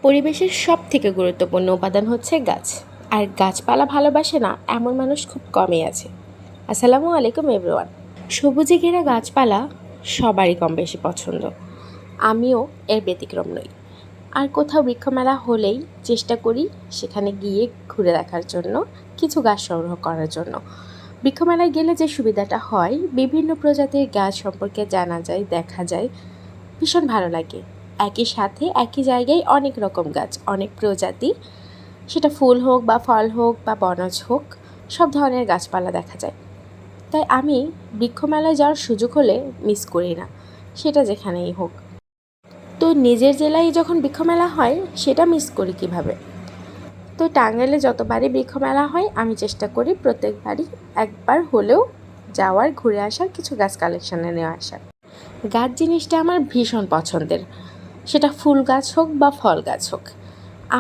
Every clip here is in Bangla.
পরিবেশের সবথেকে গুরুত্বপূর্ণ উপাদান হচ্ছে গাছ। আর গাছপালা ভালোবাসে না এমন মানুষ খুব কমই আছে। আসসালামু আলাইকুম এভরিওয়ান। সবুজে ঘেরা গাছপালা সবারই কম বেশি পছন্দ, আমিও এর ব্যতিক্রম নই। আর কোথাও বৃক্ষমেলা হলেই চেষ্টা করি সেখানে গিয়ে ঘুরে দেখার জন্য, কিছু গাছ সংগ্রহ করার জন্য। বৃক্ষমেলায় গেলে যে সুবিধাটা হয়, বিভিন্ন প্রজাতির গাছ সম্পর্কে জানা যায়, দেখা যায়, ভীষণ ভালো লাগে। একই সাথে একই জায়গায় অনেক রকম গাছ, অনেক প্রজাতি, সেটা ফুল হোক বা ফল হোক বা বনজ হোক, সব ধরনের গাছপালা দেখা যায়। তাই আমি বৃক্ষমেলায় যাওয়ার সুযোগ হলে মিস করি না, সেটা যেখানেই হোক। তো নিজের জেলায় যখন বৃক্ষমেলা হয় সেটা মিস করি কিভাবে? তো টাঙ্গাইলে যতবারই বৃক্ষমেলা হয় আমি চেষ্টা করি প্রত্যেকবারই একবার হলেও যাওয়ার, ঘুরে আসার, কিছু গাছ কালেকশানে নিয়ে আসার। গাছ জিনিসটা আমার ভীষণ পছন্দের, সেটা ফুল গাছ হোক বা ফল গাছ হোক।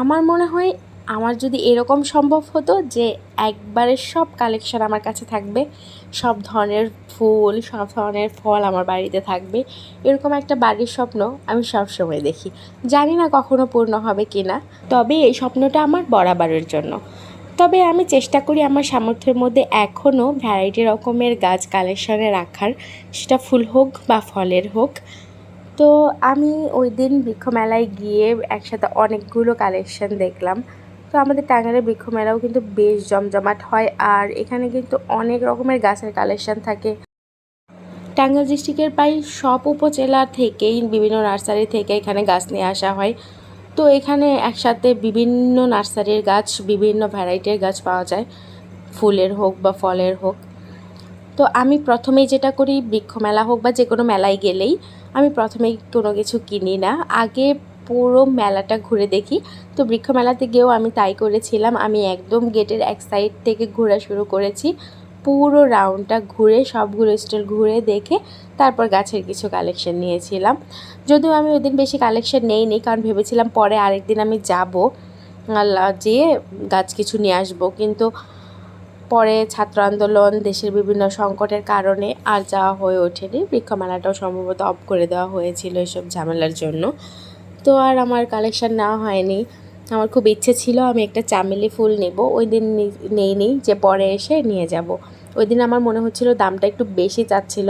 আমার মনে হয় আমার যদি এরকম সম্ভব হতো যে একবারে সব কালেকশন আমার কাছে থাকবে, সব ধরনের ফুল, সব ধরনের ফল আমার বাড়িতে থাকবে, এরকম একটা বাড়ির স্বপ্ন আমি সবসময় দেখি। জানি না কখনো পূর্ণ হবে কি না, তবে এই স্বপ্নটা আমার বরাবরের জন্য। তবে আমি চেষ্টা করি আমার সামর্থ্যের মধ্যে এখনও ভ্যারাইটি রকমের গাছ কালেকশনে রাখার, সেটা ফুল হোক বা ফলের হোক। তো আমি ওই দিন বৃক্ষমেলায় গিয়ে একসাথে অনেকগুলো কালেকশন দেখলাম। তো আমাদের টাঙ্গাইলের বৃক্ষমেলাও কিন্তু বেশ জমজমাট হয়, আর এখানে কিন্তু অনেক রকমের গাছের কালেকশন থাকে। টাঙ্গাইল ডিস্ট্রিক্টের প্রায় সব উপজেলা থেকেই, বিভিন্ন নার্সারি থেকে এখানে গাছ নিয়ে আসা হয়। তো এখানে একসাথে বিভিন্ন নার্সারির গাছ, বিভিন্ন ভ্যারাইটির গাছ পাওয়া যায়, ফুলের হোক বা ফলের হোক। তো আমি প্রথমেই যেটা করি, বৃক্ষমেলা হোক বা যে কোনো মেলায় গেলেই আমি প্রথমেই কোনো কিছু কিনি না, আগে পুরো মেলাটা ঘুরে দেখি। তো বৃক্ষমেলাতে গিয়েও আমি তাই করেছিলাম। আমি একদম গেটের এক সাইড থেকে ঘোরা শুরু করেছি, পুরো রাউন্ডটা ঘুরে, সবগুলো স্টল ঘুরে দেখে তারপর গাছের কিছু কালেকশন নিয়েছিলাম। যদিও আমি ওই দিন বেশি কালেকশন নেইনি, কারণ ভেবেছিলাম পরে আরেকদিন আমি যাব, যেয়ে গাছ কিছু নিয়ে আসবো। কিন্তু পরে ছাত্র আন্দোলন, দেশের বিভিন্ন সংকটের কারণে আর যাওয়া হয়ে ওঠেনি। বৃক্ষমেলাটাও সম্ভবত অফ করে দেওয়া হয়েছিল এসব ঝামেলার জন্য। তো আর আমার কালেকশন নেওয়া হয়নি। আমার খুব ইচ্ছে ছিল আমি একটা চামেলি ফুল নেব, ওই দিন নেইনি, যে পরে এসে নিয়ে যাব। ওই দিন আমার মনে হচ্ছিল দামটা একটু বেশি চাচ্ছিল।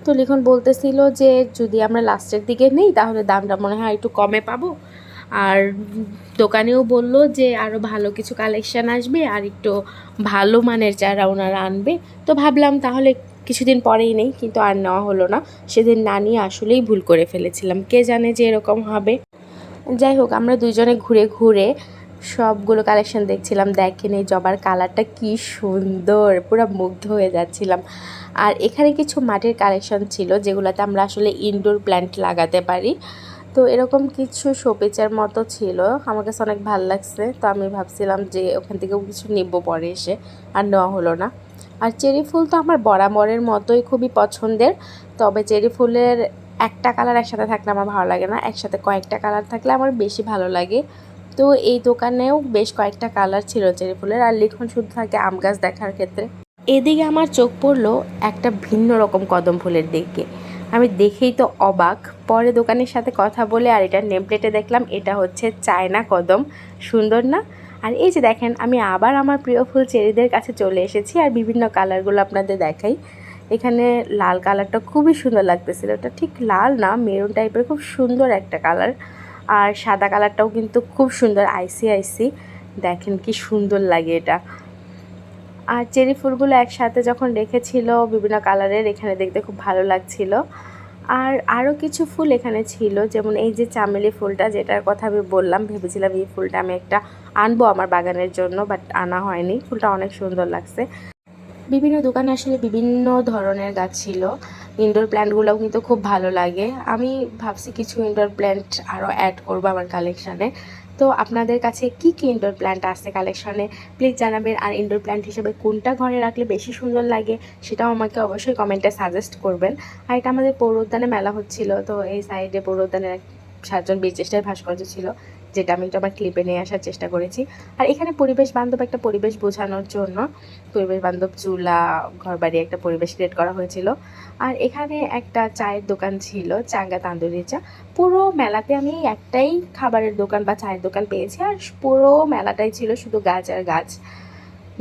তো লিখন বলতেছিল যে যদি আমরা লাস্টের দিকে নেই তাহলে দামটা মনে হয় একটু কমে পাবো। আর দোকানেও বলল যে আরও ভালো কিছু কালেকশান আসবে, আর একটু ভালো মানের যারা ওনারা আনবে। তো ভাবলাম তাহলে কিছুদিন পরেই নেই, কিন্তু আর নেওয়া হলো না। সেদিন না নিয়ে আসলেই ভুল করে ফেলেছিলাম, কে জানে যে এরকম হবে। যাই হোক, আমরা দুজনে ঘুরে ঘুরে সবগুলো কালেকশন দেখছিলাম। দেখেন এই জবার কালারটা কি সুন্দর, পুরো মুগ্ধ হয়ে যাচ্ছিলাম। আর এখানে কিছু মাটির কালেকশন ছিল যেগুলোতে আমরা আসলে ইনডোর প্ল্যান্ট লাগাতে পারি। তো এরকম কিছু শোপিসের মতো ছিল, আমার কাছে অনেক ভালো লাগছে। তো আমি ভাবছিলাম যে ওখান থেকেও কিছু নিব পরে এসে, আর নেওয়া হলো না। আর চেরি ফুল তো আমার বরাবরের মতোই খুবই পছন্দের। তবে চেরি ফুলের একটা কালার একসাথে থাকলে আমার ভালো লাগে না, একসাথে কয়েকটা কালার থাকলে আমার বেশি ভালো লাগে। তো এই দোকানেও বেশ কয়েকটা কালার ছিল চেরি ফুলের। আর লিখন শুধু থাকে আম গাছ দেখার ক্ষেত্রে। এদিকে আমার চোখ পড়লো একটা ভিন্ন রকম কদম ফুলের দিকে। আমি দেখেই তো অবাক। পরে দোকানের সাথে কথা বলে আর এটার নেম প্লেটে দেখলাম এটা হচ্ছে চায়না কদম। সুন্দর না? আর এই যে দেখেন, আমি আবার আমার প্রিয় ফুল চেরিদের কাছে চলে এসেছি, আর বিভিন্ন কালারগুলো আপনাদের দেখাই। এখানে লাল কালারটা খুবই সুন্দর লাগতেছিল, এটা ঠিক লাল না, মেরুন টাইপের, খুব সুন্দর একটা কালার। আর সাদা কালারটাও কিন্তু খুব সুন্দর, আইসি আইসি, দেখেন কি সুন্দর লাগে এটা। আর চেরি ফুলগুলো একসাথে যখন রেখেছিল বিভিন্ন কালারের, এখানে দেখতে খুব ভালো লাগছিল। আর আরও কিছু ফুল এখানে ছিল, যেমন এই যে চামেলি ফুলটা, যেটার কথা আমি বললাম, ভেবেছিলাম এই ফুলটা আমি একটা আনবো আমার বাগানের জন্য, বাট আনা হয়নি। ফুলটা অনেক সুন্দর লাগছে। বিভিন্ন দোকানে আসলে বিভিন্ন ধরনের গাছ ছিল। ইনডোর প্ল্যান্টগুলোও কিন্তু খুব ভালো লাগে। আমি ভাবছি কিছু ইনডোর প্ল্যান্ট আরও অ্যাড করবো আমার কালেকশানে। তো আপনাদের কাছে কি কি ইনডোর প্ল্যান্ট আছে কালেকশানে প্লিজ জানাবেন। আর ইনডোর প্ল্যান্ট হিসেবে কোনটা ঘরে রাখলে বেশি সুন্দর লাগে সেটাও আমাকে অবশ্যই কমেন্টে সাজেস্ট করবেন। আর এটা আমাদের পৌর উদ্যানে মেলা হচ্ছিল, তো এই সাইডে পৌর উদ্যানের সার্জন বীর চেষ্টায় ভাস্কর্য ছিল, যেটা আমি একটু আমার ক্লিপে নিয়ে আসার চেষ্টা করেছি। আর এখানে পরিবেশ বান্ধব একটা পরিবেশ বোঝানোর জন্য পরিবেশ বান্ধব চুলা, ঘরবাড়ি একটা পরিবেশ ক্রিয়েট করা হয়েছিল। আর এখানে একটা চায়ের দোকান ছিল, চাঙ্গা তান্দুরি চা। পুরো মেলাতে আমি একটাই খাবারের দোকান বা চায়ের দোকান পেয়েছি, আর পুরো মেলাটাই ছিল শুধু গাছ আর গাছ।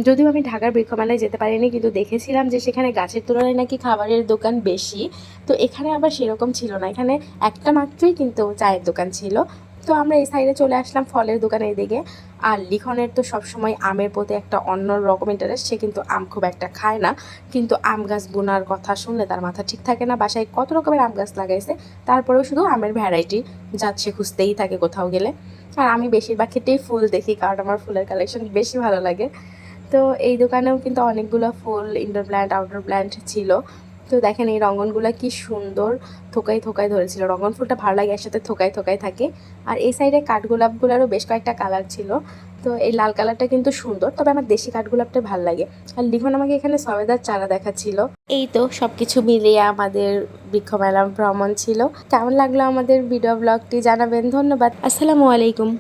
যদিও আমি ঢাকার বৃক্ষমেলায় যেতে পারিনি, কিন্তু দেখেছিলাম যে সেখানে গাছের তুলনায় নাকি খাবারের দোকান বেশি। তো এখানে আবার সেরকম ছিল না, এখানে একটা মাত্রই কিন্তু চায়ের দোকান ছিল। তো আমরা এই সাইডে চলে আসলাম ফলের দোকানের দিকে। আর লিখনের তো সবসময় আমের প্রতি একটা অন্য রকম ইন্টারেস্ট, সে কিন্তু আম খুব একটা খায় না, কিন্তু আম গাছ বোনার কথা শুনলে তার মাথা ঠিক থাকে না। বাসায় কত রকমের আম গাছ লাগাইছে, তারপরেও শুধু আমের ভ্যারাইটি যাচ্ছে খুঁজতেই থাকে কোথাও গেলে। আর আমি বেশিরভাগ ক্ষেত্রেই ফুল দেখি, কারণ আমার ফুলের কালেকশন বেশি ভালো লাগে। তো এই দোকানেও কিন্তু অনেকগুলো ফুল, ইনডোর প্ল্যান্ট, আউটডোর প্ল্যান্ট ছিল। তো দেখেন এই রঙ্গনগুলো কি সুন্দর থোকায় থোকায় ধরেছিল। রঙ্গন ফুলটা ভালো লাগে, এর সাথে থোকায় থোকায় থাকে। আর এই সাইডে কাঠগোলাপগুলোরও বেশ কয়েকটা কালার ছিল। তো এই লাল কালারটা কিন্তু সুন্দর, তবে আমার দেশি কাঠগোলাপটা ভালো লাগে। আর লিখন আমাকে এখানে সবেদার চারা দেখাচ্ছিল। এই তো সব কিছু মিলিয়ে আমাদের বৃক্ষমেলা ভ্রমণ ছিল। কেমন লাগলো আমাদের ভিডিও ব্লগটি জানাবেন। ধন্যবাদ। আসসালামু আলাইকুম।